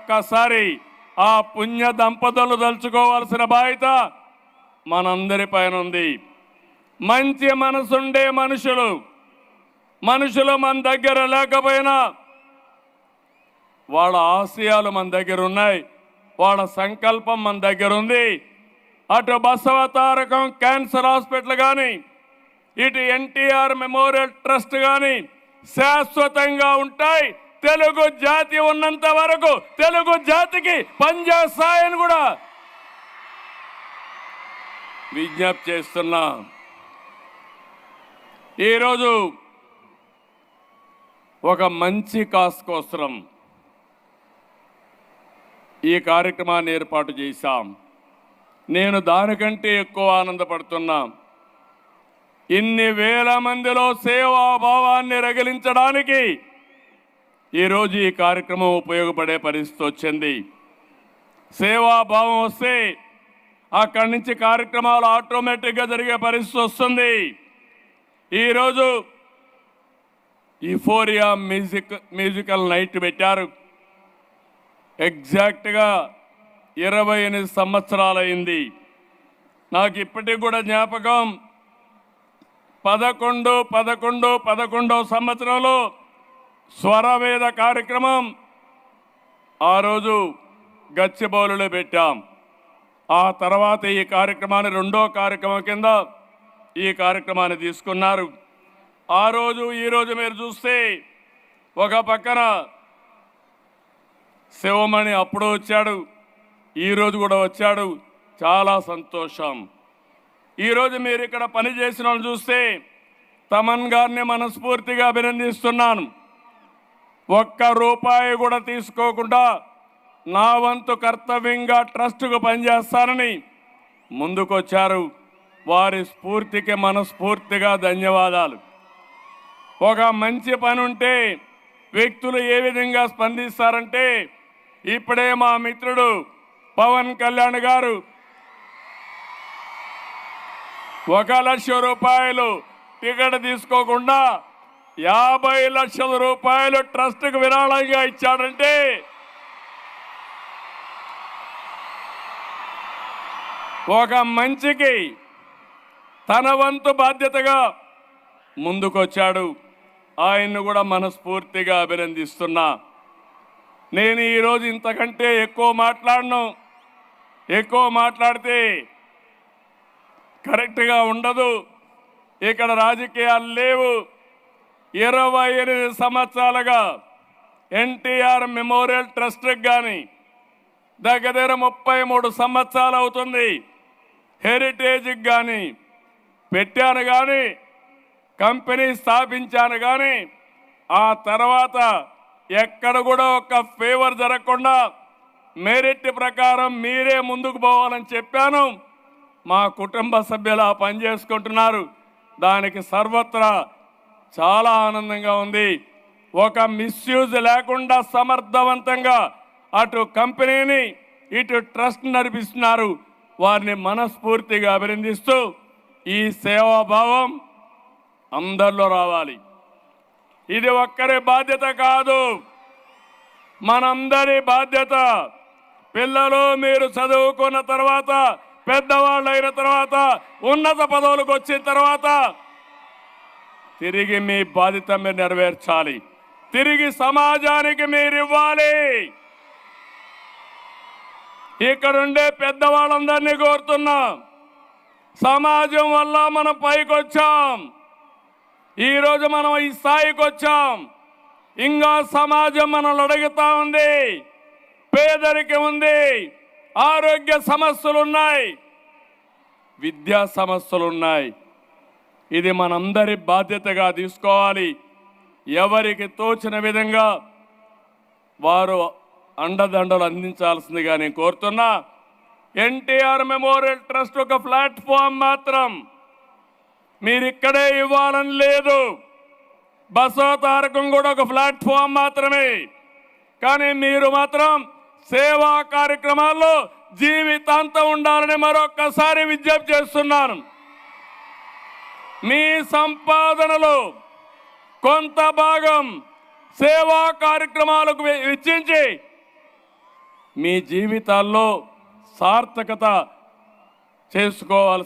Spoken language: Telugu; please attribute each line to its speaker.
Speaker 1: ఒక్కసారి ఆ పుణ్య దంపతులు తలుచుకోవాల్సిన బాధ్యత మనందరిపైన ఉంది. మంచి మనసుండే మనుషులు మన దగ్గర లేకపోయినా వాళ్ళ ఆశయాలు మన దగ్గర ఉన్నాయి, వాళ్ళ సంకల్పం మన దగ్గర ఉంది. అటు బసవ తారకం క్యాన్సర్ హాస్పిటల్ కానీ, ఇటు ఎన్టీఆర్ మెమోరియల్ ట్రస్ట్ కానీ శాశ్వతంగా ఉంటాయి. తెలుగు జాతి ఉన్నంత వరకు తెలుగు జాతికి పనిచేస్తాయని కూడా విజ్ఞప్తి చేస్తున్నా. ఈరోజు ఒక మంచి కాస్ కోసం ఈ కార్యక్రమాన్ని ఏర్పాటు చేశాం. నేను దానికంటే ఎక్కువ ఆనందపడుతున్నా. ఇన్ని వేల మందిలో సేవాభావాన్ని రగిలించడానికి ఈరోజు ఈ కార్యక్రమం ఉపయోగపడే పరిస్థితి వచ్చింది. సేవాభావం వస్తే అక్కడి నుంచి కార్యక్రమాలు ఆటోమేటిక్గా జరిగే పరిస్థితి వస్తుంది. ఈరోజు యూఫోరియా మ్యూజికల్ నైట్ పెట్టారు. ఎగ్జాక్ట్గా 28 సంవత్సరాలైంది. నాకు ఇప్పటికి కూడా జ్ఞాపకం, 11 సంవత్సరంలో స్వరవేద కార్యక్రమం ఆ రోజు గచ్చిబౌలిలో పెట్టాం. ఆ తర్వాత ఈ కార్యక్రమాన్ని రెండో కార్యక్రమం కింద ఈ కార్యక్రమాన్ని తీసుకున్నారు. ఆ రోజు ఈరోజు మీరు చూస్తే ఒక పక్కన శివమణి అప్పుడు వచ్చాడు, ఈరోజు కూడా వచ్చాడు. చాలా సంతోషం. ఈరోజు మీరు ఇక్కడ పనిచేసిన వాళ్ళు చూస్తే తమన్ గారిని మనస్ఫూర్తిగా అభినందిస్తున్నాను. ఒక్క రూపాయి కూడా తీసుకోకుండా నా వంతు కర్తవ్యంగా ట్రస్టుకు పనిచేస్తానని ముందుకొచ్చారు. వారి స్ఫూర్తికి మనస్ఫూర్తిగా ధన్యవాదాలు. ఒక మంచి పని ఉంటే వ్యక్తులు ఏ విధంగా స్పందిస్తారంటే, ఇప్పుడే మా మిత్రుడు పవన్ కళ్యాణ్ గారు 1 లక్ష రూపాయలు టికెట్ తీసుకోకుండా 50 లక్షల రూపాయలు ట్రస్ట్కు విరాళంగా ఇచ్చాడంటే ఒక మంచికి తన వంతు బాధ్యతగా ముందుకొచ్చాడు. ఆయన్ను కూడా మనస్ఫూర్తిగా అభినందిస్తున్నా. నేను ఈరోజు ఇంతకంటే ఎక్కువ మాట్లాడను. ఎక్కువ మాట్లాడితే కరెక్ట్గా ఉండదు. ఇక్కడ రాజకీయాలు లేవు. 28 సంవత్సరాలుగా ఎన్టీఆర్ మెమోరియల్ ట్రస్ట్కి కానీ దగ్గర 33 సంవత్సరాలు అవుతుంది. హెరిటేజ్కి కానీ పెట్టాను, కానీ కంపెనీ స్థాపించాను, కానీ ఆ తర్వాత ఎక్కడ కూడా ఒక ఫేవర్ జరగకుండా మెరిట్ ప్రకారం మీరే ముందుకు పోవాలని చెప్పాను. మా కుటుంబ సభ్యులు ఆ పని చేసుకుంటున్నారు. దానికి సర్వత్రా చాలా ఆనందంగా ఉంది. ఒక మిస్యూజ్ లేకుండా సమర్థవంతంగా అటు కంపెనీని ఇటు ట్రస్ట్ నడిపిస్తున్నారు. వారిని మనస్ఫూర్తిగా అభినందిస్తూ ఈ సేవాభావం అందరిలో రావాలి. ఇది ఒక్కరి బాధ్యత కాదు, మనందరి బాధ్యత. పిల్లలు మీరు చదువుకున్న తర్వాత, పెద్దవాళ్ళు అయిన తర్వాత, ఉన్నత పదవులకు వచ్చిన తర్వాత తిరిగి మీ బాధ్యత మీరు నెరవేర్చాలి. తిరిగి సమాజానికి మీరు ఇవ్వాలి. ఇక్కడుండే పెద్దవాళ్ళందరినీ కోరుతున్నా, సమాజం వల్ల మనం పైకి వచ్చాం. ఈరోజు మనం ఈ స్థాయికి వచ్చాం. ఇంకా సమాజం మనల్ని అడుగుతా ఉంది. పేదరికం ఉంది, ఆరోగ్య సమస్యలు ఉన్నాయి, విద్యా సమస్యలు ఉన్నాయి. ఇది మనందరి బాధ్యతగా తీసుకోవాలి. ఎవరికి తోచిన విధంగా వారు అండదండలు అందించాల్సిందిగా నేను కోరుతున్నా. ఎన్టీఆర్ మెమోరియల్ ట్రస్ట్ ఒక ప్లాట్ఫామ్ మాత్రం, మీరు ఇక్కడే ఇవ్వాలని లేదు. బసవ తారకం కూడా ఒక ప్లాట్ఫామ్ మాత్రమే. కానీ మీరు మాత్రం సేవా కార్యక్రమాల్లో జీవితాంతం ఉండాలని మరొక్కసారి విజ్ఞప్తి చేస్తున్నాను. మీ సంపాదనలో కొంత భాగం సేవా కార్యక్రమాలకు వెచ్చించి మీ జీవితాల్లో సార్థకత చేసుకోవాల్సిన